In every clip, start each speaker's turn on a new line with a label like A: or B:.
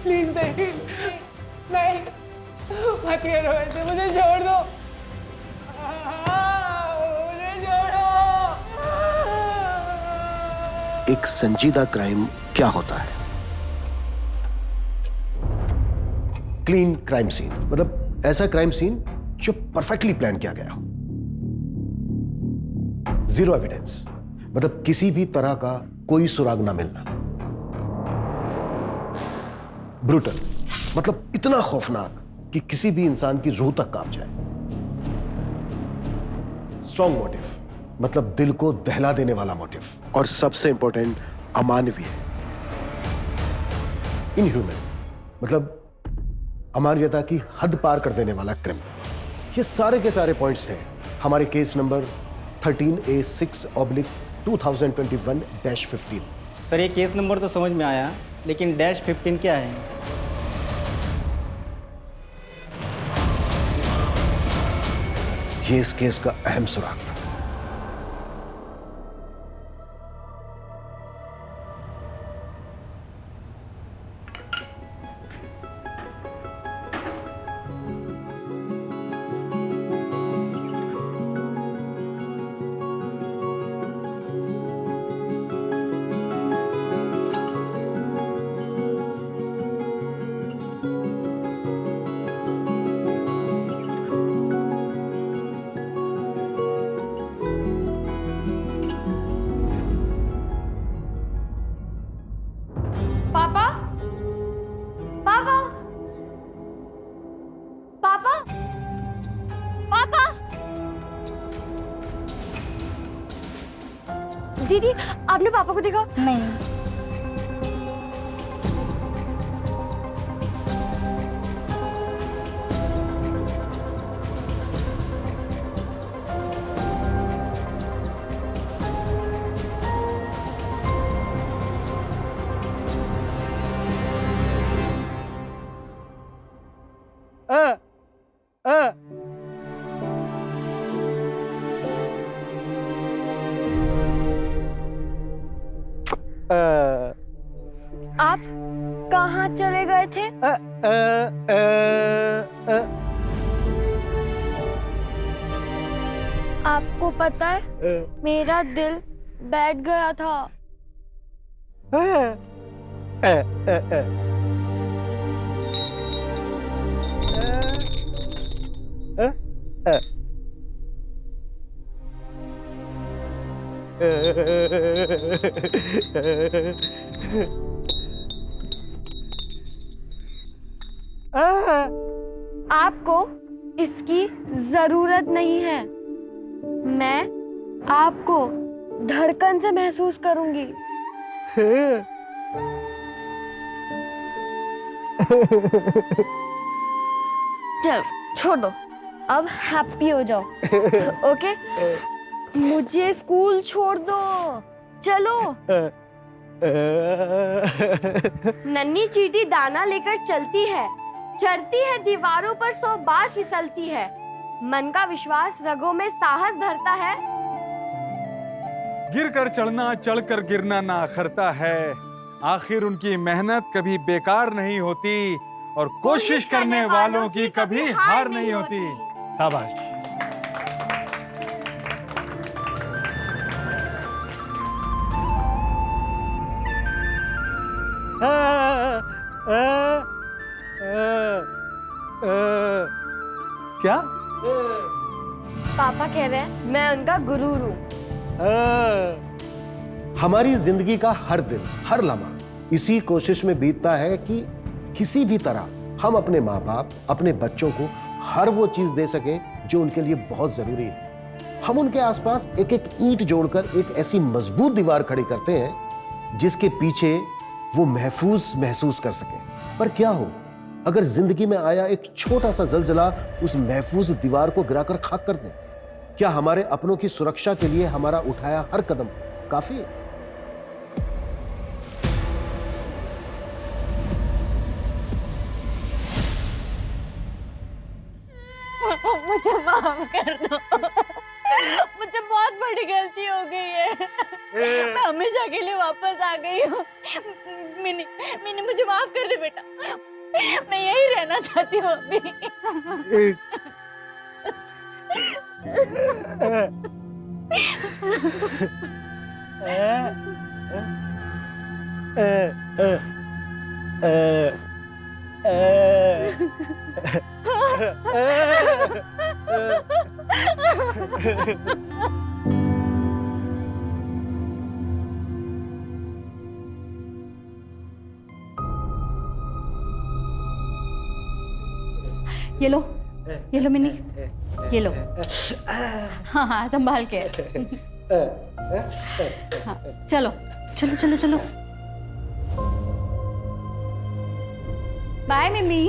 A: Please नहीं, नहीं, मत करो ऐसे, मुझे छोड़ दो, मुझे छोड़ो।
B: एक संजीदा क्राइम क्या होता है? क्लीन क्राइम सीन मतलब ऐसा क्राइम सीन जो परफेक्टली प्लान किया गया हो। जीरो एविडेंस मतलब किसी भी तरह का कोई सुराग ना मिलना। ब्रूटल मतलब इतना खौफनाक कि किसी भी इंसान की रूह तक कांप जाए। स्ट्रॉन्ग मोटिव मतलब दिल को दहला देने वाला मोटिव। और सबसे इंपॉर्टेंट अमानवीय। इनह्यूमन मतलब अमानवीयता की हद पार कर देने वाला क्रिमिनल। ये सारे के सारे पॉइंट्स थे हमारे केस नंबर 13A6/2021-15।
C: सर ये केस नंबर तो समझ में आया, लेकिन -15 क्या है?
B: ये इस केस का अहम सुराग था।
D: पापा, पापा, पापा, पापा। दीदी आपने पापा को देखा? नहीं। आप कहाँ चले गए थे? आपको पता है मेरा दिल बैठ गया था। आपको इसकी जरूरत नहीं है। मैं आपको धड़कन से महसूस करूंगी। चलो छोड़ दो, अब हैप्पी हो जाओ। ओके, मुझे स्कूल छोड़ दो, चलो। नन्ही चींटी दाना लेकर चलती है, चढ़ती है दीवारों पर 100 बार फिसलती है, मन का विश्वास रगों में साहस भरता है।
E: गिर कर चढ़ना, चढ़कर गिरना ना अखरता है, आखिर उनकी मेहनत कभी बेकार नहीं होती और कोशिश करने वालों की कभी हार नहीं होती। शाबाश। क्या?
D: पापा कह रहे हैं मैं उनका गुरु हूँ।
B: हमारी जिंदगी का हर दिन हर लम्हा इसी कोशिश में बीतता है कि किसी भी तरह हम अपने माँ बाप अपने बच्चों को हर वो चीज दे सके जो उनके लिए बहुत जरूरी है। हम उनके आसपास एक एक ईंट जोड़कर एक ऐसी मजबूत दीवार खड़ी करते हैं जिसके पीछे वो महफूज महसूस कर सके। पर क्या हो अगर जिंदगी में आया एक छोटा सा जलजला उस महफूज दीवार को गिराकर खाक कर दे? क्या हमारे अपनों की सुरक्षा के लिए हमारा उठाया हर कदम काफी है?
F: मुझे माफ कर दो। मुझसे बहुत बड़ी गलती हो गई है। मैं हमेशा के लिए वापस आ गई हूँ। मिनी मिनी मुझे माफ कर दे बेटा, मैं यही रहना चाहती हूँ अभी। ये लो मिनी, ये लो। हाँ हाँ संभाल के। हाँ, चलो चलो चलो चलो। बाय मिमी।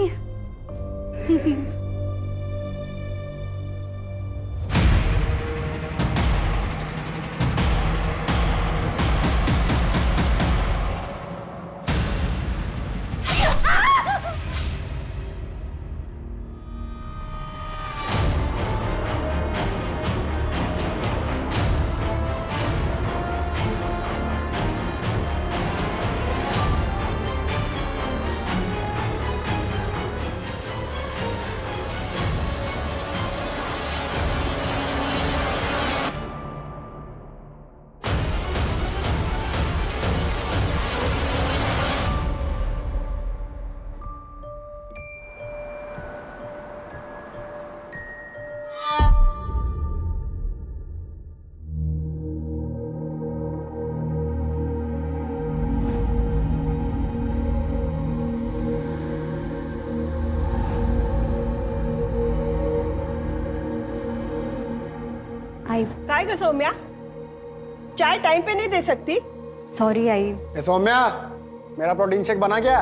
G: काय ग सौम्या, चाय टाइम पे नहीं दे सकती?
D: Sorry I.
H: ए सौम्या, मेरा प्रोटीन शेक बना क्या?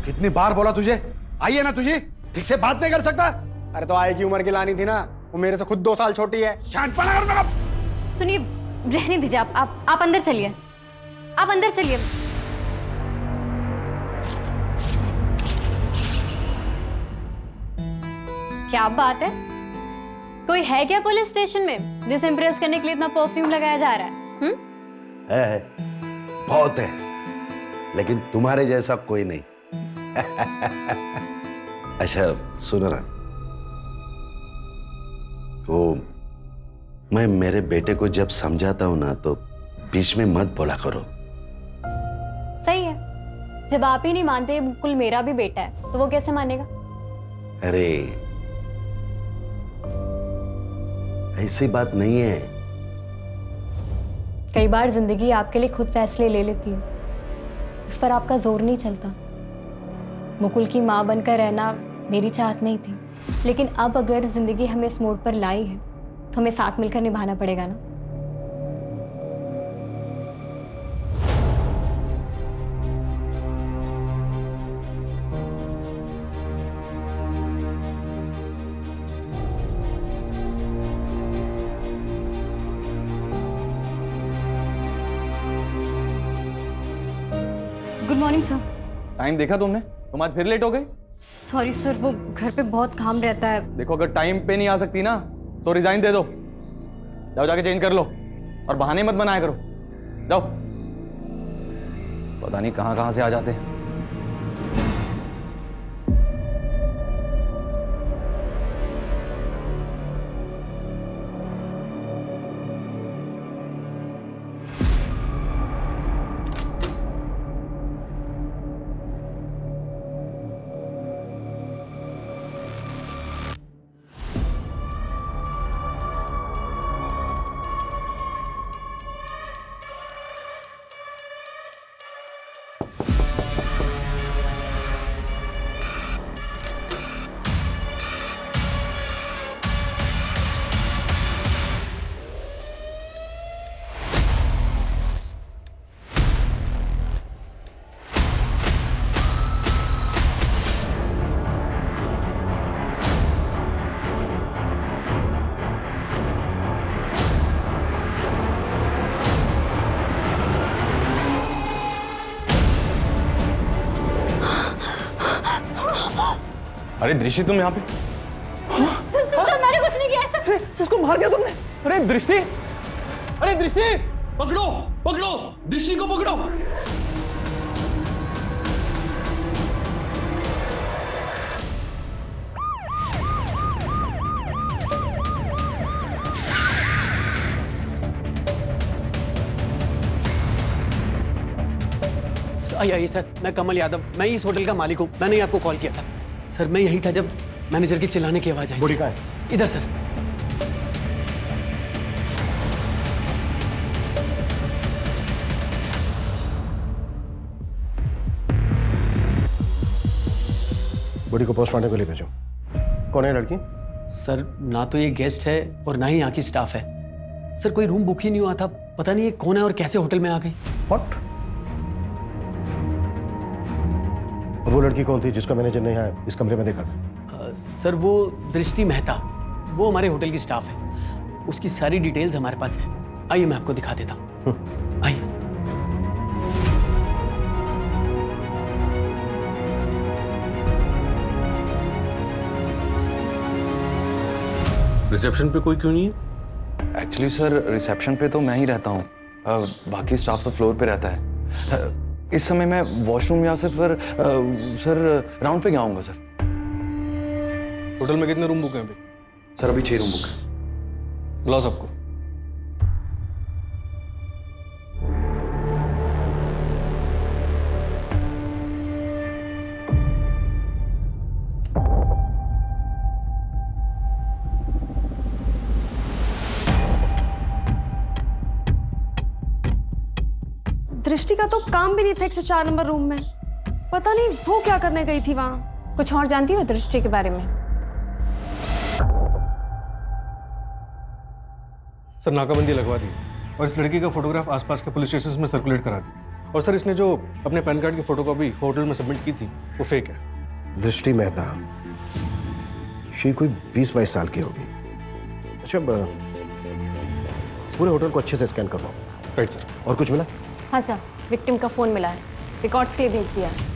B: कितनी बार बोला तुझे, आइए ना तुझे, ठीक से बात नहीं कर सकता?
H: अरे तो आए की उम्र की लानी थी ना, वो मेरे से खुद 2 साल छोटी है।
B: शांतपना कर मेरा।
D: सुनिए, रहने दीजिए, आप अंदर चलिए, आप अंदर चलिए। क्या बात है, कोई है क्या पुलिस स्टेशन में जिसे इम्प्रेस करने के लिए इतना परफ्यूम लगाया जा रहा है?
I: है, बहुत है, लेकिन तुम्हारे जैसा कोई नहीं। अच्छा सुनो ना, वो मैं मेरे बेटे को जब समझाता हूं ना तो बीच में मत बोला करो।
D: सही है, जब आप ही नहीं मानते बिल्कुल मेरा भी बेटा है तो वो कैसे मानेगा?
I: अरे ऐसी बात नहीं है।
D: कई बार जिंदगी आपके लिए खुद फैसले ले लेती है, उस पर आपका जोर नहीं चलता। मुकुल की माँ बनकर रहना मेरी चाहत नहीं थी, लेकिन अब अगर जिंदगी हमें इस मोड़ पर लाई है तो हमें साथ मिलकर निभाना पड़ेगा ना। Good morning sir.
J: टाइम देखा तुमने? तुम आज फिर लेट हो गए।
D: सॉरी सर, वो घर पे बहुत काम रहता है।
J: देखो अगर टाइम पे नहीं आ सकती ना तो रिजाइन दे दो, जाओ जाके चेंज कर लो और बहाने मत बनाया करो। जाओ, पता नहीं कहां कहां से आ जाते हैं। अरे दृष्टि तुम यहाँ पे?
F: सर मैंने कुछ नहीं किया सर।
J: उसको मार दिया तुमने? अरे दृष्टि, अरे दृष्टि, पकड़ो पकड़ो, दृष्टि को पकड़ो।
A: आइए सर, मैं कमल यादव, मैं इस होटल का मालिक हूँ। मैंने ही आपको कॉल किया था सर। मैं यही था जब मैनेजर की चिल्लाने की आवाज आई।
B: बॉडी कहाँ है?
A: इधर सर।
B: बॉडी को पोस्टमार्टम के लिए भेजो। कौन है लड़की?
A: सर ना तो ये गेस्ट है और ना ही यहाँ की स्टाफ है सर। कोई रूम बुक ही नहीं हुआ था। पता नहीं ये कौन है और कैसे होटल में आ गई।
B: व्हाट? और वो लड़की कौन थी जिसको मैनेजर ने यहाँ इस कमरे में देखा था?
A: सर वो दृष्टि मेहता, वो हमारे होटल की स्टाफ है। उसकी सारी डिटेल्स हमारे पास है। आइए मैं आपको दिखा देता हूँ। आइए।
J: रिसेप्शन पे कोई क्यों नहीं है? एक्चुअली सर रिसेप्शन पे तो मैं ही रहता हूँ, बाकी स्टाफ तो फ्लोर पे रहता है। इस समय मैं वॉशरूम या फिर सर राउंड पे गया हूँगा सर।
H: होटल में कितने रूम बुक हैं अभी?
J: सर अभी 6 रूम बुक है।
H: बुलाओ सबको।
G: दृष्टि का तो काम भी नहीं था 104 नंबर रूम में। पता नहीं वो क्या करने गई थी वहां।
F: कुछ और जानती हो दृष्टि के बारे में?
H: सर नाकाबंदी लगवा दी और इस लड़की का फोटोग्राफ आसपास के पुलिस स्टेशन में सर्कुलेट करा दी। और सर इसने जो अपने पैन कार्ड की फोटोकॉपी होटल में सबमिट की थी वो फेक है।
B: दृष्टि मेहता, ये कोई 20-22 साल की होगी। अच्छा, पूरे होटल को अच्छे से स्कैन करवाओ।
H: Right sir.
B: और कुछ मिला?
F: हाँ सर, विक्टिम का फोन मिला है, रिकॉर्ड्स के लिए भेज दिया है।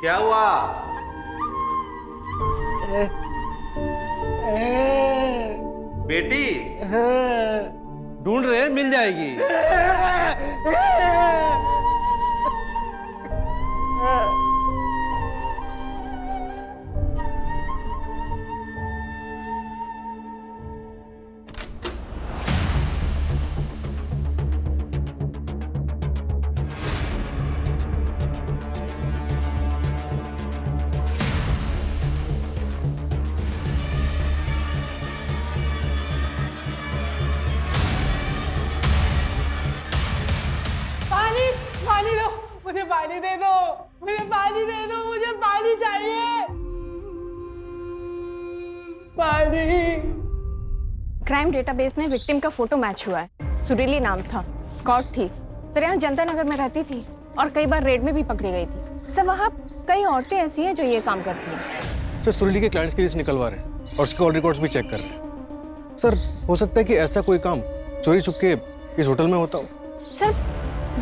C: क्या हुआ? बेटी ढूंढ रहे हैं, मिल जाएगी।
A: पानी दो, मुझे पानी दे दो, मुझे पानी दे दो, मुझे पानी चाहिए। पानी।
F: क्राइम डेटाबेस में विक्टिम का फोटो मैच हुआ है। सुरीली नाम था, स्कॉट थी सर। यहाँ जनता नगर में रहती थी और कई बार रेड में भी पकड़ी गई थी सर। वहाँ कई औरतें ऐसी हैं जो ये काम करती हैं
H: सर। सुरीली के क्लाइंट्स की लिस्ट निकलवा रहे हैं और उसके कॉल रिकॉर्ड्स भी चेक कर रहे हैं। सर हो सकता है कि ऐसा कोई काम चोरी छुपके इस होटल में होता हो।
F: सर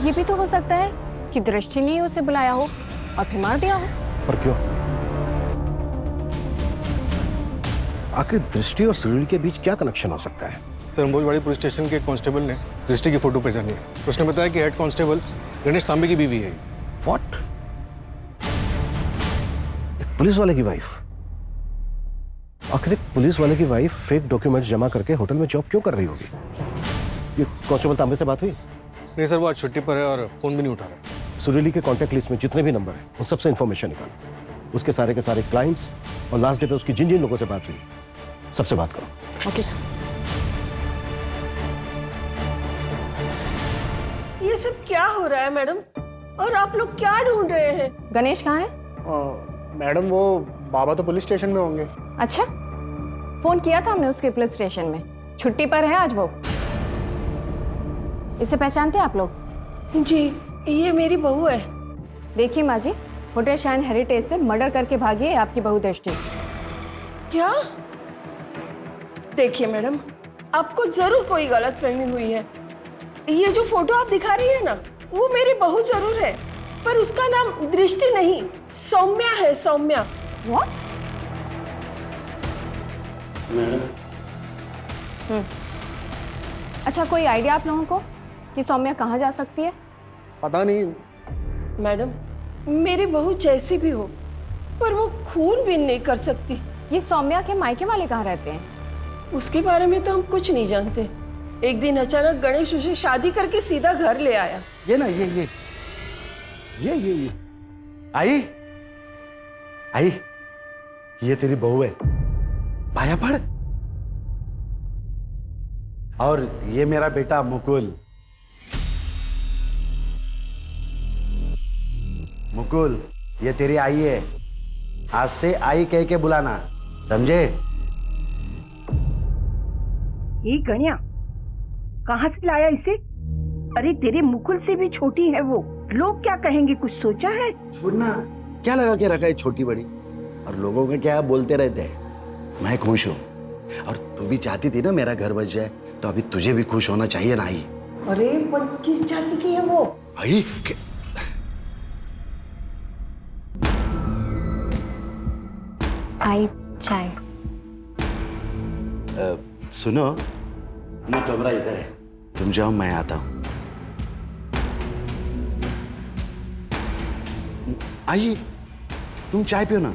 F: ये भी तो हो सकता है कि दृष्टि ने उसे बुलाया हो और फिर मार दिया हो।
B: पर क्यों? आखिर दृष्टि और सुरील के बीच क्या कनेक्शन हो सकता है?
H: सर अंबोजवाड़ी पुलिस स्टेशन के एक कांस्टेबल ने दृष्टि की फोटो पहचानी है। उसने बताया कि हेड कांस्टेबल गणेश तांबे की बीवी है।
B: व्हाट? एक पुलिस वाले की वाइफ? आखिर एक पुलिस वाले की वाइफ फेक डॉक्यूमेंट्स जमा करके होटल में जॉब क्यों कर रही होगी? ये कांस्टेबल तांबे से बात हुई?
H: नहीं सर, वो आज छुट्टी पर है और फोन भी नहीं उठा रहा।
B: सुरीली के कांटेक्ट लिस्ट में जितने भी नंबर हैं उन सबसे इंफॉर्मेशन निकालो। उसके सारे के सारे क्लाइंट्स और लास्ट डे पे उसकी जिन जिन लोगों से बात हुई सबसे बात करो।
F: Okay sir.
G: ये सब क्या हो रहा है मैडम?
K: और आप लोग क्या ढूंढ रहे हैं?
L: गणेश कहाँ है?
M: मैडम वो बाबा तो पुलिस स्टेशन में होंगे।
L: अच्छा, फोन किया था हमने उसके पुलिस स्टेशन में, छुट्टी पर है आज वो। इसे पहचानते हैं आप लोग?
K: जी, ये मेरी बहू है।
L: देखिए माँ जी, होटल शाइन हेरिटेज से मर्डर करके भागी है आपकी बहू दृष्टि।
K: क्या? देखिए मैडम, आपको जरूर कोई गलतफहमी हुई है। ये जो फोटो आप दिखा रही है ना, वो मेरी बहू जरूर है, पर उसका नाम दृष्टि नहीं, सौम्या है, सौम्या।
L: What? अच्छा, कोई आइडिया आप लोगों को कि सौम्या कहाँ जा सकती है?
M: पता नहीं
K: मैडम, मेरी बहू जैसी भी हो, पर वो खून भी नहीं कर सकती।
L: ये सौम्या के मायके वाले कहाँ रहते हैं?
K: उसके बारे में तो हम कुछ नहीं जानते। एक दिन अचानक गणेश उसे शादी करके सीधा घर ले आया।
B: ये ना ये आई आई, ये तेरी बहू है, पाया पड़। और ये मेरा बेटा मुकुल। मुकुल, ये तेरी आई है, आज से आई कह के बुलाना, समझे?
N: ये गणिया कहाँ से लाया इसे? अरे तेरे मुकुल से भी छोटी है वो, लोग क्या कहेंगे, कुछ सोचा है?
B: छोड़ना, क्या लगा के रखा है छोटी बड़ी, और लोगों का क्या बोलते रहते हैं। मैं खुश हूँ, और तू भी चाहती थी ना मेरा घर बच जाए, तो अभी तुझे भी खुश होना चाहिए ना। आई,
K: अरे पर किस जाति की है वो?
B: आई
D: आई चाय।
B: सुनो ना, कमरा इधर है, तुम जाओ, मैं आता हूं। आइए, तुम चाय पियो ना,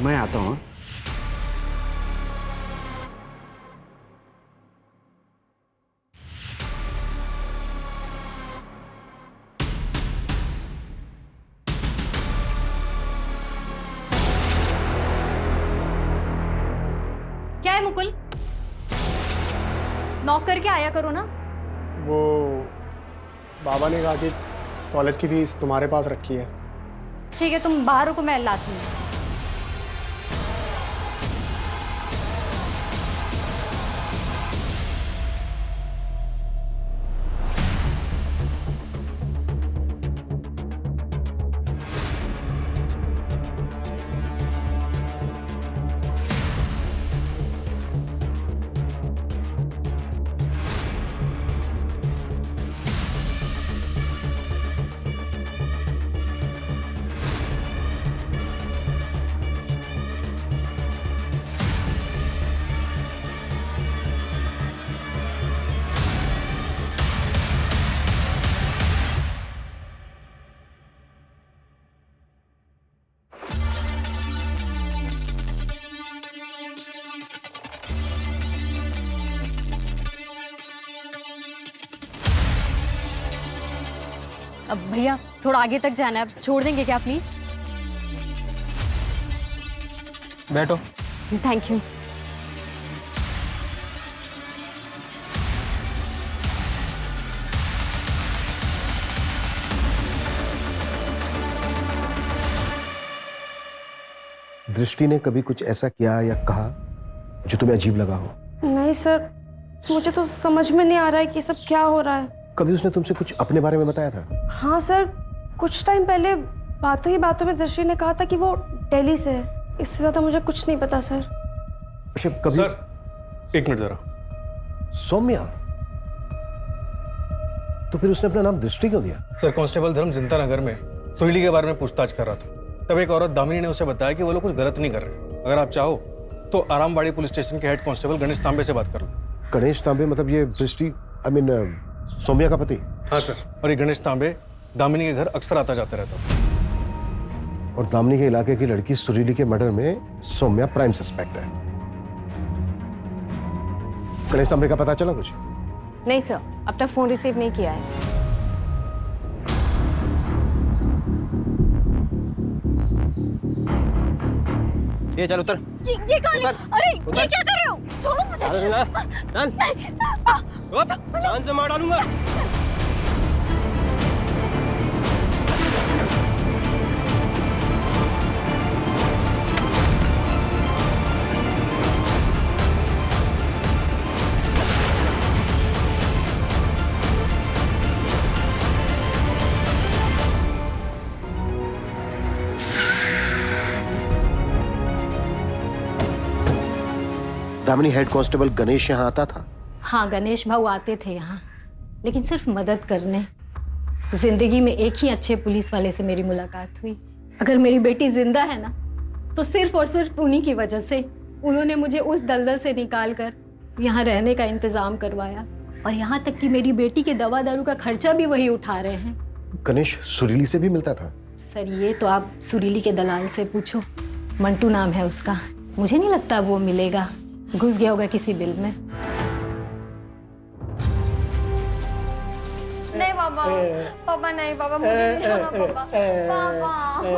B: मैं आता हूं।
D: क्या है मुकुल? नॉक करके आया करो ना।
M: वो बाबा ने कहा कि कॉलेज की फीस तुम्हारे पास रखी है।
D: ठीक है, तुम बाहर रुको, मैं लाती हूँ। अब भैया थोड़ा आगे तक जाना है, अब छोड़ देंगे क्या प्लीज?
C: बैठो।
D: Thank you.
B: दृष्टि ने कभी कुछ ऐसा किया या कहा जो तुम्हें अजीब लगा हो?
G: नहीं सर, मुझे तो समझ में नहीं आ रहा है कि सब क्या हो रहा है।
B: कभी उसने तुमसे कुछ अपने बारे में बताया था?
G: हाँ सर, कुछ टाइम पहले बातों ही बातों में दृष्टि ने कहा था कि वो दिल्ली से है। इससे ज्यादा मुझे कुछ नहीं पता सर।
B: अच्छा, कभी?
H: सर एक मिनट जरा।
B: सौम्या, तो फिर उसने अपना नाम दृष्टि क्यों दिया?
H: सर कांस्टेबल धर्म जिंता नगर में सुरीली के बारे में पूछताछ कर रहा था, तब एक औरत दामिनी ने उसे बताया कि वो लोग कुछ गलत नहीं कर रहे। अगर आप चाहो तो आरामबाड़ी पुलिस स्टेशन के हेड कांस्टेबल गणेश तांबे से बात कर लो।
B: गणेश तांबे मतलब ये दृष्टि, आई मीन सौम्या का पति?
H: हाँ सर, और ये गणेश तांबे दामिनी के घर अक्सर आता जाता रहता।
B: और दामिनी के इलाके की लड़की सुरीली के मर्डर में सौम्या प्राइम सस्पेक्ट है। गणेश तांबे का पता चला कुछ?
L: नहीं सर, अब तक फोन रिसीव नहीं किया है।
C: ये चल उतर।
F: ये कौन है? अरे ये क्या कर रहे हो? छोड़ो मुझे।
C: जान से मार डालूंगा।
B: दामिनी, हेड कांस्टेबल गणेश यहाँ आता था?
D: हाँ, गणेश भाऊ आते थे यहाँ, लेकिन सिर्फ मदद करने। जिंदगी में एक ही अच्छे पुलिस वाले से मेरी मुलाकात हुई। अगर मेरी बेटी जिंदा है ना, तो सिर्फ और सिर्फ उन्हीं की वजह से। उन्होंने मुझे उस दलदल से निकाल कर यहाँ रहने का इंतजाम करवाया, और यहाँ तक कि मेरी बेटी के दवा दारू का खर्चा भी वही उठा रहे हैं।
B: गणेश सुरीली से भी मिलता था?
D: सर, ये तो आप सुरीली के दलाल से पूछो। मंटू नाम है उसका। मुझे नहीं लगता वो मिलेगा, घुस गया होगा किसी बिल में।
G: नहीं पापा, पापा नहीं, पापा मुझे नहीं छोड़ना पापा, पापा, पापा।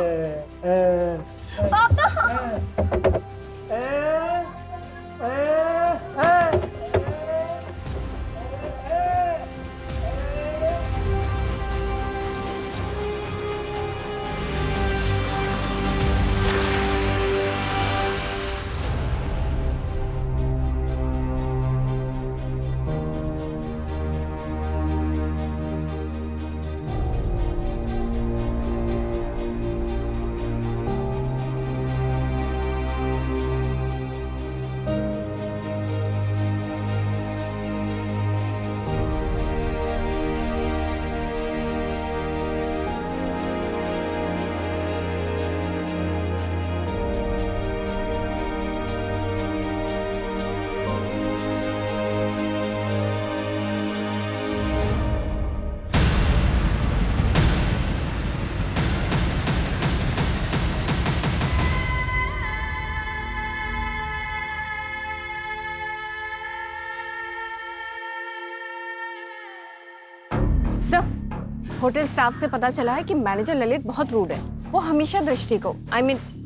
L: सर, होटल स्टाफ से पता चला है कि मैनेजर ललित बहुत रूड है। वो हमेशा दृष्टि को,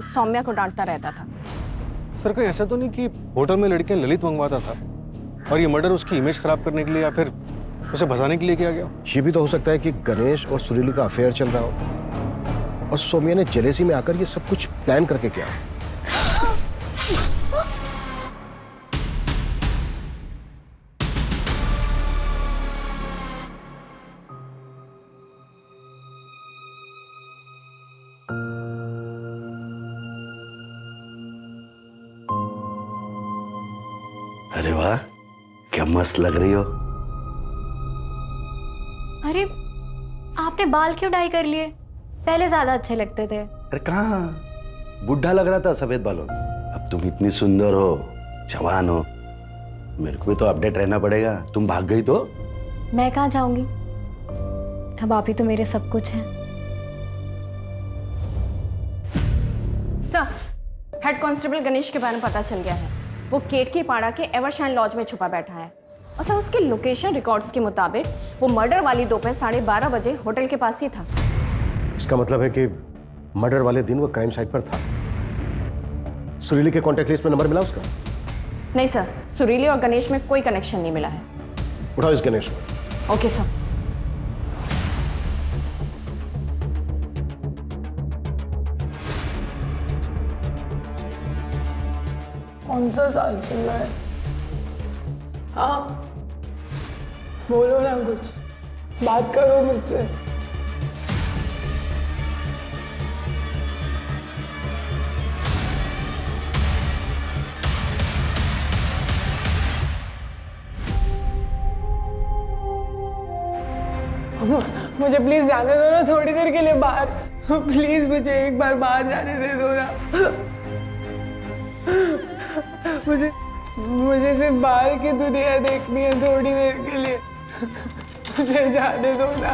L: सौम्या को डांटता रहता था।
H: सर, कहीं ऐसा तो नहीं कि होटल में लड़कियां ललित मंगवाता था और ये मर्डर उसकी इमेज खराब करने के लिए या फिर उसे भसाने के लिए किया गया?
B: ये भी तो हो सकता है कि गणेश और सुरीली का अफेयर चल रहा हो और सौम्या ने जेलेसी में आकर ये सब कुछ प्लान करके किया।
I: अरे वाह, क्या मस्त लग रही हो।
D: अरे, आपने बाल क्यों डाई कर लिए? पहले ज्यादा अच्छे लगते थे।
I: अरे कहाँ, बुढ़ा लग रहा था सफेद बालों में। अब तुम इतनी सुंदर हो, जवान हो, मेरे को भी तो अपडेट रहना पड़ेगा। तुम भाग गई तो?
D: मैं कहाँ जाऊंगी? अब आप ही तो मेरे सब कुछ हैं।
L: सर, हेड कांस्टेबल गणेश के बारे में पता चल गया है। वो केतकी पाड़ा के एवरशाइन लॉज में छुपा बैठा है। और सर, उसके लोकेशन रिकॉर्ड्स के मुताबिक वो मर्डर वाली दोपहर 12:30 बजे होटल के पास ही था।
B: इसका मतलब है कि मर्डर वाले दिन वो क्राइम साइट पर था। सुरीली के कॉन्टैक्ट लिस्ट में नंबर मिला उसका?
L: नहीं सर, सुरीली और गणेश में कोई कनेक्शन नहीं मिला है।
B: उठाओ इस गणेश को।
L: Okay sir.
O: कौन सा साल चल रहा है? हाँ, बोलो ना, कुछ बात करो मुझसे। मुझे प्लीज जाने दो ना थोड़ी देर के लिए बाहर। प्लीज मुझे एक बार बाहर जाने दे दो ना। मुझे सिर्फ बाहर की दुनिया देखनी है थोड़ी देर के लिए। मुझे जाने दो ना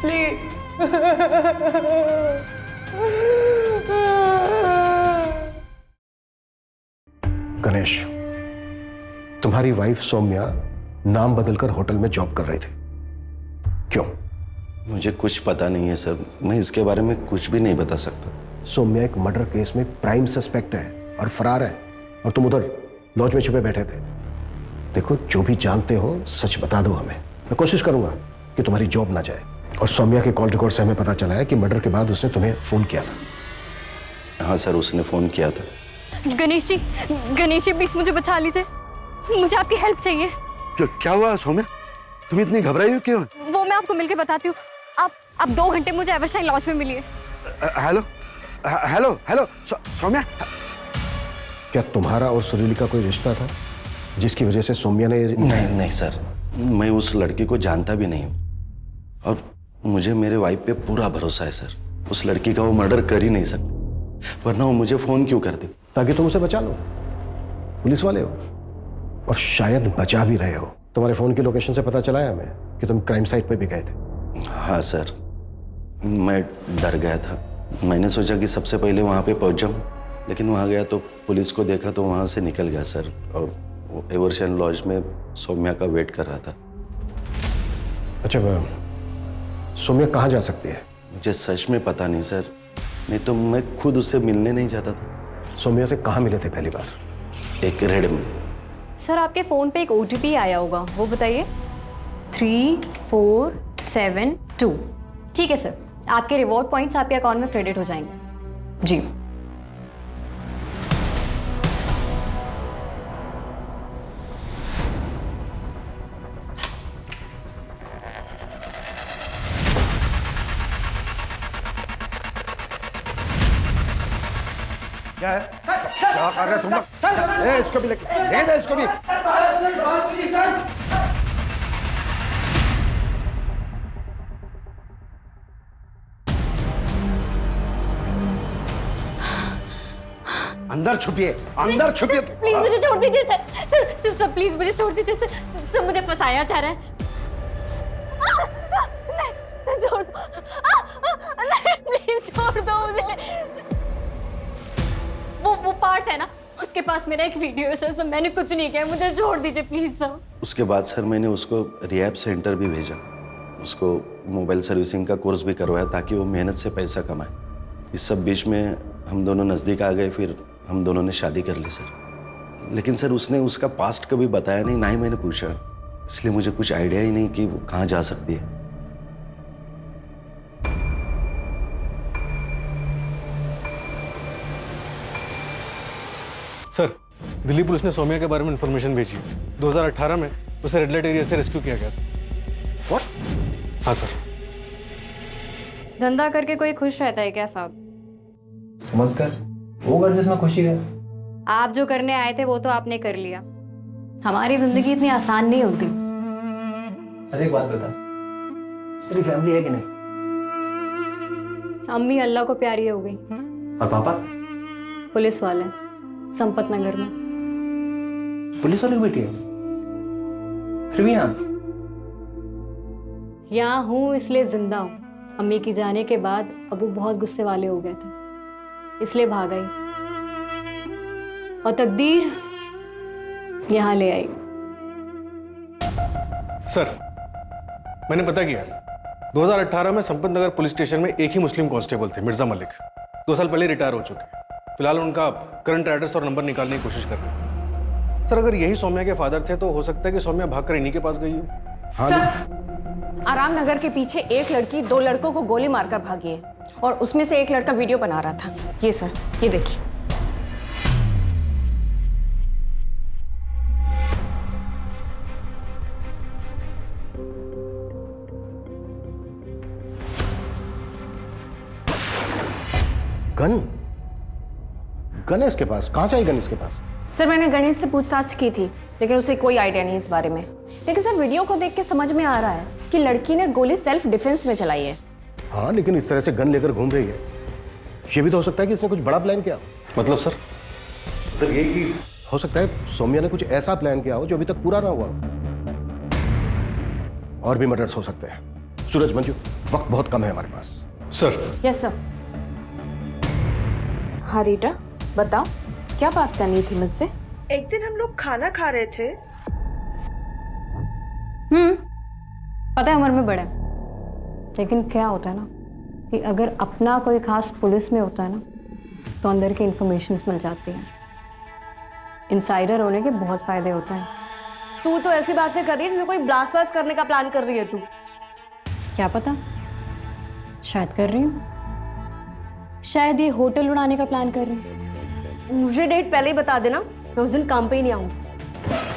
O: प्लीज।
B: गणेश, तुम्हारी वाइफ सौम्या नाम बदलकर होटल में जॉब कर रही थी, क्यों?
I: मुझे कुछ पता नहीं है सर, मैं इसके बारे में कुछ भी नहीं बता सकता।
B: सौम्या एक मर्डर केस में प्राइम सस्पेक्ट है और फरार है, और तुम उधर लॉज में छुपे बैठे थे। देखो, जो भी जानते हो सच बता दो हमें। मैं कोशिश करूंगा कि तुम्हारी जॉब ना जाए। और सौम्या के कॉल रिकॉर्ड से हमें पता चला है कि मर्डर के बाद उसने तुम्हें फोन किया था।
I: हाँ सर, उसने फोन किया था।
D: गणेश जी प्लीज मुझे बचा लीजिए, मुझे आपकी हेल्प चाहिए।
I: क्या हुआ सौम्या, तुम इतनी घबराई हो क्यों?
D: वो मैं आपको मिलके बताती हूँ। आप 2 घंटे मुझे एवरशाइन लॉज में मिलिए।
I: हेलो हेलो हेलो, सौम्या
B: क्या तुम्हारा और सुरीली का कोई रिश्ता था जिसकी वजह से सौम्या ने?
I: नहीं सर, मैं उस लड़की को जानता भी नहीं हूँ और मुझे मेरे वाइफ पे पूरा भरोसा है सर। उस लड़की का वो मर्डर कर ही नहीं सकती, वरना वो मुझे फोन क्यों करती?
B: ताकि तुम उसे बचा लो। पुलिस वाले हो और शायद बचा भी रहे हो। तुम्हारे फोन की लोकेशन से पता चला है हमें कि तुम क्राइम साइट पे भी गए थे।
I: हाँ सर, मैं डर गया था। मैंने सोचा कि सबसे पहले वहाँ पे पहुँच जाऊँ, लेकिन वहाँ गया तो पुलिस को देखा तो वहाँ से निकल गया सर, और वो एवरशाइन लॉज में सौम्या का वेट कर रहा था।
B: अच्छा, सौम्या कहाँ जा सकती है?
I: मुझे सच में पता नहीं सर, नहीं तो मैं खुद उससे मिलने नहीं जाता था।
B: सौम्या से कहाँ मिले थे पहली बार?
I: एक रेड में।
D: सर आपके फ़ोन पे एक OTP आया होगा, वो बताइए। 3472। ठीक है सर, आपके रिवॉर्ड पॉइंट्स आपके अकाउंट में क्रेडिट हो जाएंगे। जी।
B: क्या है? क्या कर रहे तुम लोग? इसको भी ले जा, इसको भी। अंदर छुपिए, अंदर छुपिए।
D: प्लीज मुझे छोड़ दीजिए सर, प्लीज मुझे छोड़ दीजिए सर, मुझे फंसाया जा रहा है। नहीं, छोड़ दो, नहीं प्लीज छोड़ दो मुझे। वो पार्ट है ना, उसके पास मेरा एक वीडियो है सर, मैंने कुछ नहीं किया, मुझे छोड़ दीजिए प्लीज सर।
I: उसके बाद सर मैंने उसको रिहैब सेंटर भी भेजा, उसको मोबाइल सर्विसिंग का कोर्स भी करवाया ताकि वो मेहनत से पैसा कमाए। इस सब बीच में हम दोनों नज़दीक आ गए, फिर हम दोनों ने शादी कर ली सर। लेकिन सर उसने उसका पास्ट कभी बताया नहीं, ना ही मैंने पूछा, इसलिए मुझे कुछ आइडिया ही नहीं कि वो कहाँ जा सकती है।
H: सर, दिल्ली पुलिस ने सौम्या के बारे में इंफॉर्मेशन भेजी है। 2018 में उसे रेड लाइट एरिया से रेस्क्यू किया गया था।
B: व्हाट?
H: हाँ सर।
D: धंधा करके कोई खुश रहता है क्या साहब?
P: मत कर, वो कर जिसमें खुशी है।
D: आप जो करने आए थे वो तो आपने कर लिया। हमारी जिंदगी इतनी आसान नहीं होती।
P: अच्छा एक बात बता, तेरी फैमिली है कि नहीं?
D: अम्मी अल्लाह को प्यारी हो गई।
P: और पापा?
D: पुलिस वाले, संपत नगर में।
P: पुलिस वाले की बेटी है? फिर भी
D: यहाँ हूँ इसलिए जिंदा हूँ। अम्मी की जाने के बाद अबू बहुत गुस्से वाले हो गए थे, इसलिए भाग आई और तकदीर यहाँ ले आई।
H: सर, मैंने पता किया, 2018 में संपत नगर पुलिस स्टेशन में एक ही मुस्लिम कांस्टेबल थे, मिर्जा मलिक। 2 साल पहले रिटायर हो चुके हैं। फिलहाल उनका करंट एड्रेस और नंबर निकालने की कोशिश कर रहे हैं। सर, अगर यही सौम्या के फादर थे तो हो सकता है कि सौम्या भागकर इन्हीं के पास गई हो।
B: हाँ,
L: सर, आराम नगर के पीछे एक लड़की 2 लड़कों को गोली मारकर भागी है और उसमें से एक लड़का वीडियो बना रहा था। ये सर, ये देखिए।
B: गन है इसके पास? कहां से आई गन इसके पास?
L: सर, मैंने गणेश से पूछताछ की थी, लेकिन उसे कोई आइडिया नहीं इस बारे में। लेकिन सर, वीडियो को देख के समझ में आ रहा है कि लड़की ने गोली सेल्फ डिफेंस में चलाई है।
B: हाँ, लेकिन इस तरह से गन लेकर घूम रही है, ये भी तो हो सकता है कि इसने कुछ बड़ा प्लान किया।
H: मतलब सर?
B: मतलब ये कि हो सकता है सौम्या ने कुछ ऐसा प्लान किया हो जो अभी तक पूरा ना हुआ हो। और भी मर्डर्स हो सकते हैं। सूरज, मंजू, वक्त बहुत कम है हमारे पास।
H: सर।
L: Yes sir.
Q: हाँ रीटा, बताओ क्या बात करनी थी मुझसे?
K: एक दिन हम लोग खाना खा रहे थे।
D: पता है उम्र में बड़े, लेकिन क्या होता है ना कि अगर अपना कोई खास पुलिस में होता है ना तो अंदर की इंफॉर्मेशन मिल जाती हैं। इनसाइडर होने के बहुत फायदे होते हैं।
G: तू तो ऐसी बातें कर रही है जैसे कोई ब्लास्ट वास्ट करने का प्लान कर रही है तू।
D: क्या पता, शायद कर रही हूँ। शायद ये होटल उड़ाने का प्लान कर रही है।
G: मुझे डेट पहले ही बता देना, मैं उस दिन काम पे ही नहीं आऊँ।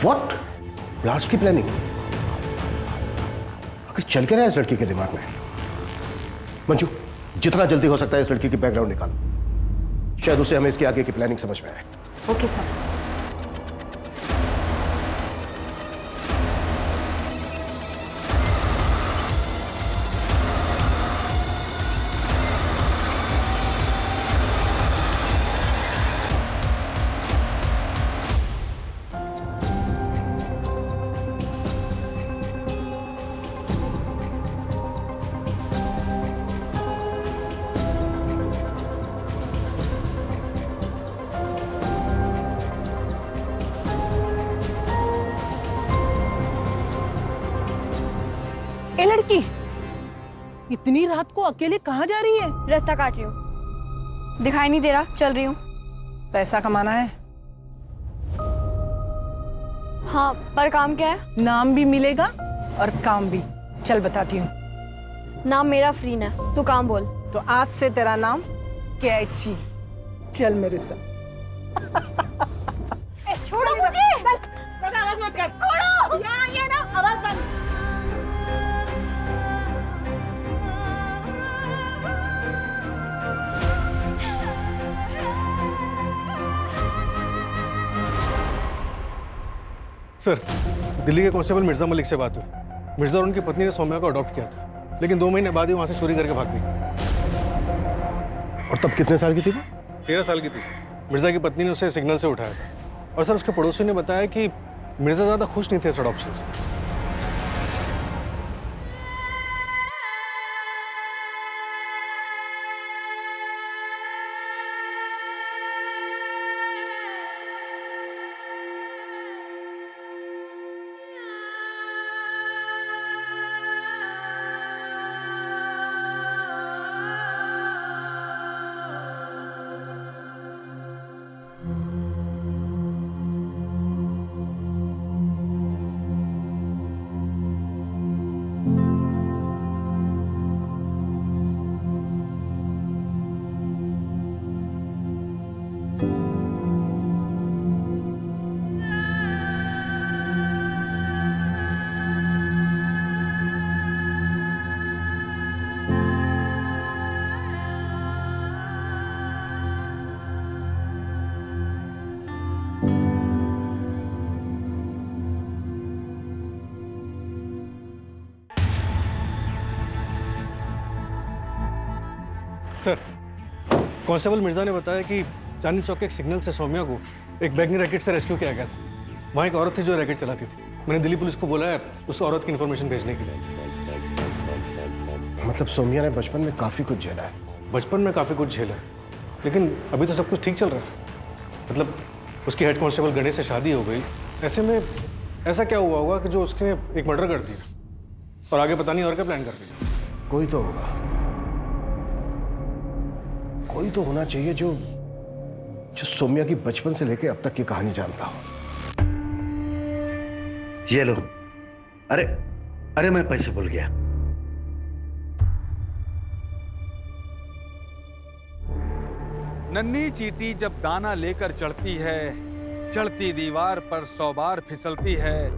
B: व्हाट? ब्लास्ट की प्लानिंग? अगर चल के रहा है इस लड़की के दिमाग में। मंजू, जितना जल्दी हो सकता है इस लड़की की बैकग्राउंड निकालो, शायद उसे हमें इसके आगे की प्लानिंग समझ में आए।
L: Okay sir.
R: ए लड़की, इतनी रात को अकेले कहाँ जा रही है?
G: रास्ता काट रही हूँ, दिखाई नहीं दे रहा, चल रही हूँ।
R: पैसा कमाना है।
G: हाँ, पर काम क्या है?
R: नाम भी मिलेगा और काम भी। चल बताती हूँ।
G: नाम मेरा फ्रीन है, तू काम बोल।
R: तो आज से तेरा नाम कैची। चल मेरे साथ।
G: छोड़ो मुझे।
R: आवाज मत कर। छोड़ो। ये ना आवाज बंद।
H: सर, दिल्ली के कांस्टेबल मिर्जा मलिक से बात हुई। मिर्जा और उनकी पत्नी ने सौम्या को अडॉप्ट किया था, लेकिन 2 महीने बाद ही वहां से चोरी करके भाग गई।
B: और तब कितने साल की थी वो?
H: 13 साल की थी सर। मिर्जा की पत्नी ने उसे सिग्नल से उठाया था। और सर, उसके पड़ोसी ने बताया कि मिर्जा ज्यादा खुश नहीं थे इस अडॉप्शन से। सर, कांस्टेबल मिर्जा ने बताया कि चांदनी चौक के एक सिग्नल से सौम्या को एक बैगनी रैकेट से रेस्क्यू किया गया था। वहाँ एक औरत थी जो रैकेट चलाती थी। मैंने दिल्ली पुलिस को बोला है उस औरत की इन्फॉर्मेशन भेजने के लिए।
B: मतलब सौम्या ने बचपन में काफी कुछ झेला है।
H: बचपन में काफी कुछ झेला है, लेकिन अभी तो सब कुछ ठीक चल रहा है। मतलब उसकी हेड कांस्टेबल गणेश से शादी हो गई। ऐसे में ऐसा क्या हुआ होगा कि जो उसने एक मर्डर कर दिया और आगे पता नहीं और क्या प्लान कर दिया।
B: कोई तो होगा, कोई तो होना चाहिए जो सौम्या की बचपन से लेकर अब तक की कहानी जानता हो।
S: ये लो। अरे मैं पैसे भूल गया।
E: नन्ही चींटी जब दाना लेकर चढ़ती है, चढ़ती दीवार पर 100 बार फिसलती है।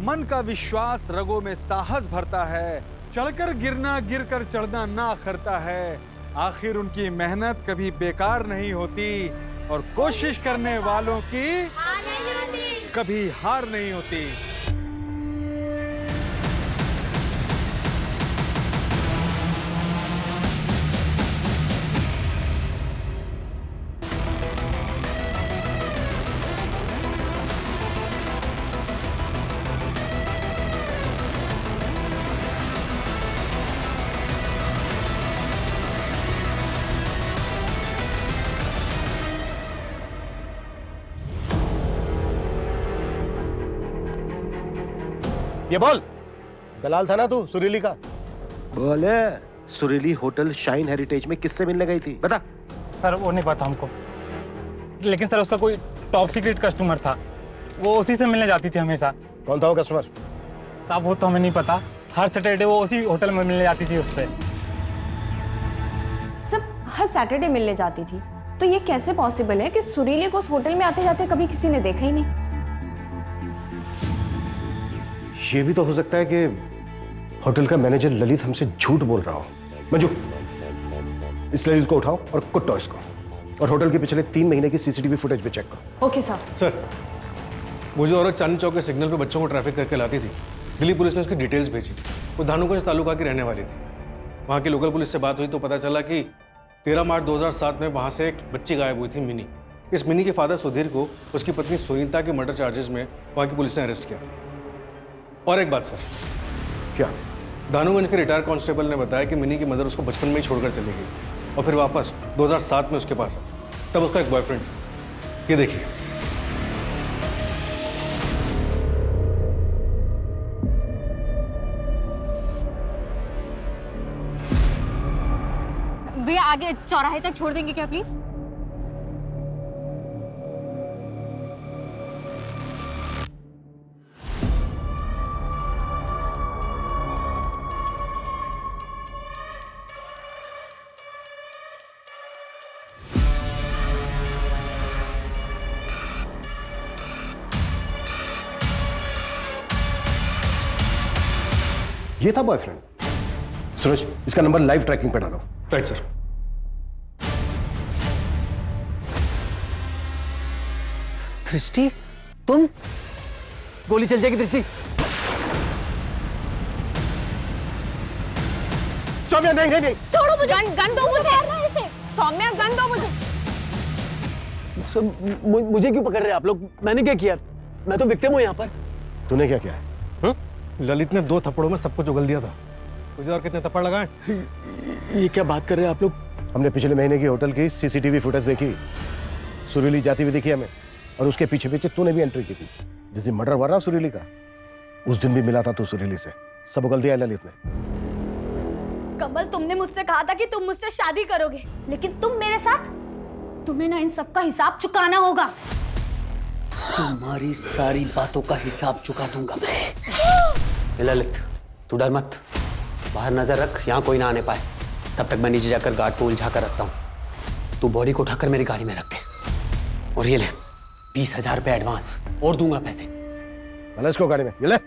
E: मन का विश्वास रगों में साहस भरता है। चढ़कर गिरना, गिरकर चढ़ना ना अखरता है। आखिर उनकी मेहनत कभी बेकार नहीं होती और कोशिश करने वालों की कभी हार नहीं होती।
B: ये बोल, दलाल था ना तू सुरीली का?
T: बोले, सुरीली होटल शाइन हेरिटेज में किससे मिलने गई थी? बता।
C: सर वो नहीं पता हमको, लेकिन सर उसका कोई टॉप सीक्रेट कस्टमर था, वो उसी से मिलने जाती थी हमेशा।
B: कौन था वो कस्टमर?
C: साहब वो तो हमें नहीं पता, हर सैटरडे वो उसी होटल में मिलने जाती थी उससे।
L: सब हर सैटरडे मिलने जाती थी, तो ये कैसे पॉसिबल है कि सुरीली को उस होटल में आते जाते कभी किसी ने देखा ही नहीं?
B: ये भी तो हो सकता है कि होटल का मैनेजर ललित हमसे झूठ बोल रहा हो। मंजू, इस ललित को उठाओ और कुटो इसको। और होटल के पिछले 3 महीने की सीसीटीवी फुटेज भी चेक करो।
L: Okay sir.
H: सर, वो जो औरत चांदनी चौक के सिग्नल पे बच्चों को ट्रैफिक करके लाती थी, दिल्ली पुलिस ने उसकी डिटेल्स भेजी। वो धानुगंज तालुका की रहने वाली थी। वहाँ की लोकल पुलिस से बात हुई तो पता चला कि 13 मार्च 2007 में वहाँ से एक बच्ची गायब हुई थी, मिनी। इस मिनी के फादर सुधीर को उसकी पत्नी सुनीता के मर्डर चार्जेस में वहाँ की पुलिस ने अरेस्ट किया। और एक बात सर।
B: क्या?
H: धानुगंज के रिटायर्ड कांस्टेबल ने बताया कि मिनी की मदर उसको बचपन में ही छोड़कर चली गई और फिर वापस 2007 में उसके पास आई। तब उसका एक बॉयफ्रेंड था। ये देखिए।
D: भैया आगे चौराहे तक छोड़ देंगे क्या प्लीज?
B: ये था बॉयफ्रेंड। सूरज, इसका नंबर लाइव ट्रैकिंग पे डालो।
H: Right sir.
A: दृष्टि, तुम? गोली चल जाएगी दृष्टि।
B: सौम्या, नहीं नहीं नहीं,
L: छोड़ो मुझे। गन दो मुझे। सौम्या, गन दो मुझे।
A: मुझे क्यों पकड़ रहे हैं आप लोग? मैंने क्या किया? मैं तो विक्टिम हूं यहाँ पर।
B: तूने क्या किया है?
H: ललित ने 2 थप्पड़ों में सब कुछ उगल दिया था। तुझे और कितने थप्पड़ लगाए?
A: ये क्या बात कर रहे हैं आप लोग?
B: हमने पिछले महीने की होटल की सीसीटीवी फुटेज देखी। सुरीली जाती हुई दिखी हमें, और उसके पीछे पीछे तूने भी एंट्री की थी। जिस दिन मर्डर हुआ ना सुरीली का, उस दिन भी मिला था तू सुरीली से। सब उगल दिया ललित ने।
D: कमल, तुमने मुझसे कहा था कि तुम मुझसे शादी करोगे, लेकिन तुम मेरे साथ, तुम्हें ना इन सब का हिसाब चुकाना होगा।
A: तुम्हारी सारी बातों का हिसाब चुका दूंगा मैं। ललित, तू डर मत, बाहर नजर रख, यहाँ कोई ना आने पाए। तब तक मैं नीचे जाकर गार्ड को उलझा कर रखता हूँ। तू बॉडी को उठाकर मेरी गाड़ी में रख दे। और ये ले 20,000 रुपए एडवांस, और दूंगा पैसे।
B: चल इसको गाड़ी में, ये ले।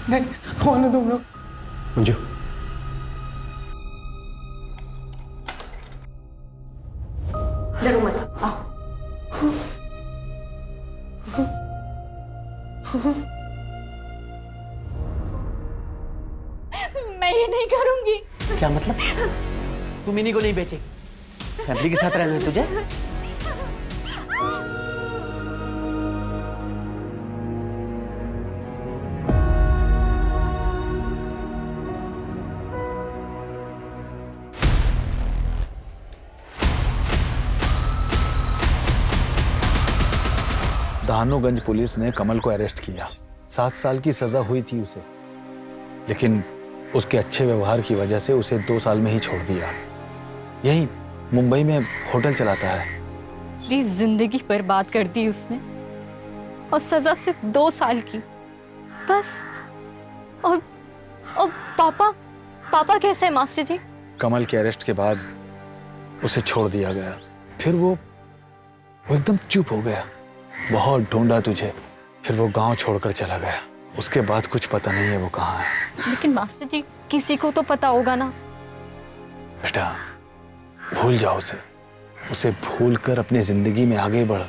O: नहीं, कौन है तुम लोग?
B: मंजू,
L: डरो मत, आओ।
F: मैं ये नहीं करूंगी।
A: क्या मतलब? तुम इन्हीं को नहीं बेचेगी? फैमिली के साथ रहना है तुझे?
E: धानुगंज पुलिस ने कमल को अरेस्ट किया। 7 साल की सजा हुई थी उसे, लेकिन उसके अच्छे व्यवहार की वजह से उसे 2 साल में ही छोड़ दिया। यही मुंबई में होटल चलाता है।
D: मेरी जिंदगी बर्बाद कर दी उसने, और सजा सिर्फ 2 साल की, बस। और पापा कैसे है मास्टर जी?
E: कमल के अरेस्ट के बाद उसे छोड़ दिया गया। फिर वो एकदम चुप हो गया। बहुत ढूंढा तुझे, फिर वो गांव छोड़कर चला गया। उसके बाद कुछ पता नहीं है वो कहाँ है।
D: लेकिन मास्टर जी, किसी को तो पता होगा ना।
E: बेटा, भूल जाओ उसे भूल कर अपनी जिंदगी में आगे बढ़।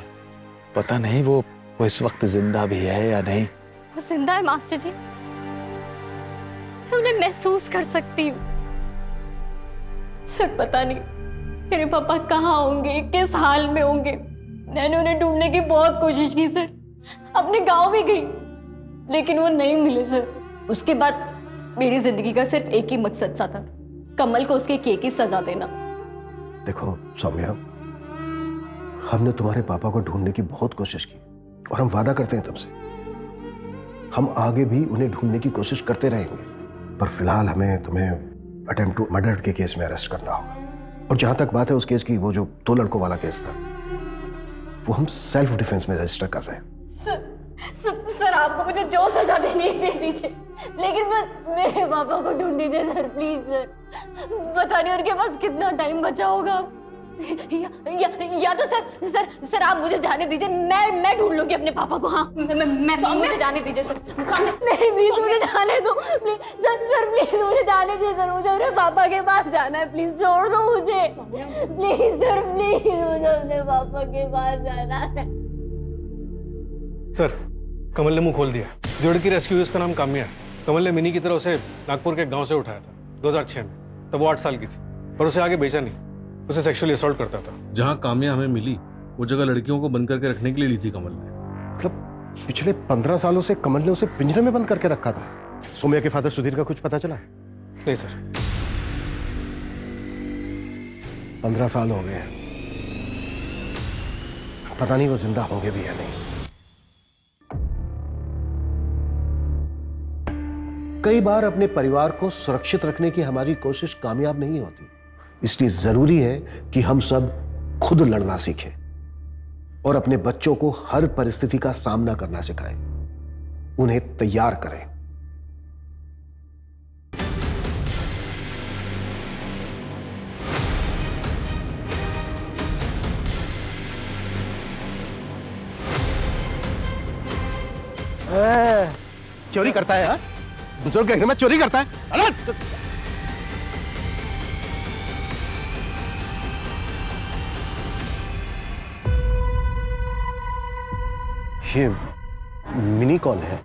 E: पता नहीं वो इस वक्त जिंदा भी है या नहीं।
D: वो जिंदा है मास्टर जी, मैं उन्हें महसूस कर सकती हूँ। सर, पता नहीं मेरे पापा कहाँ होंगे, किस हाल में होंगे। मैंने उन्हें ढूंढने की बहुत कोशिश की सर, अपने गांव भी गई, लेकिन वो नहीं मिले सर। उसके बाद मेरी जिंदगी का सिर्फ एक ही मकसद सा था, कमल को उसके किए की सजा देना।
B: देखो सौम्या, हमने तुम्हारे पापा को ढूंढने की बहुत कोशिश की, और हम वादा करते हैं तुमसे, हम आगे भी उन्हें ढूंढने की कोशिश करते रहेंगे। पर फिलहाल हमें तुम्हें अटेम्प्ट टू मर्डर के केस में अरेस्ट करना होगा। और जहां तक बात है उस केस की, वो जो 2 लड़कों वाला केस था, वो हम सेल्फ डिफेंस में रजिस्टर कर रहे हैं।
D: सर, आपको मुझे जो सजा देनी है दे दीजिए, लेकिन बस मेरे पापा को ढूंढ दीजिए सर, प्लीज सर। पता नहीं उनके पास कितना टाइम बचा होगा। या तो सर आप मुझे जाने दीजिए, मैं ढूंढ लूंगी अपने पापा को। हाँ मुझे जाने दीजिए सर। नहीं प्लीज मुझे जाने दो प्लीज सर प्लीज मुझे जाने दीजिए सर, मुझे अपने पापा के पास जाना है, प्लीज छोड़ दो मुझे प्लीज सर, प्लीज मुझे अपने पापा के पास जाना है।
H: सर कमल ने मुंह खोल दिया। जो लड़की रेस्क्यू हुई उसका नाम काम्या है। कमल ने मिनी की तरह उसे नागपुर के एक गांव से उठाया था 2006 में, तब वो 8 साल की थी, पर उसे आगे भेजा नहीं, उसे सेक्सुअली असॉल्ट करता था। जहां काम्या हमें मिली वो जगह लड़कियों को बंद करके रखने के लिए ली थी कमल ने।
B: मतलब पिछले 15 सालों से कमल ने उसे पिंजरे में बंद करके रखा था। सौम्या के फादर सुधीर का कुछ पता चला?
H: नहीं सर।
B: 15 साल हो गए हैं, पता नहीं वो जिंदा होंगे भी या नहीं। कई बार अपने परिवार को सुरक्षित रखने की हमारी कोशिश कामयाब नहीं होती, इसलिए जरूरी है कि हम सब खुद लड़ना सीखें और अपने बच्चों को हर परिस्थिति का सामना करना सिखाएं, उन्हें तैयार करें। चोरी करता है यार, बुजुर्ग के घर में चोरी करता है। अलग ये मिनी कॉल है।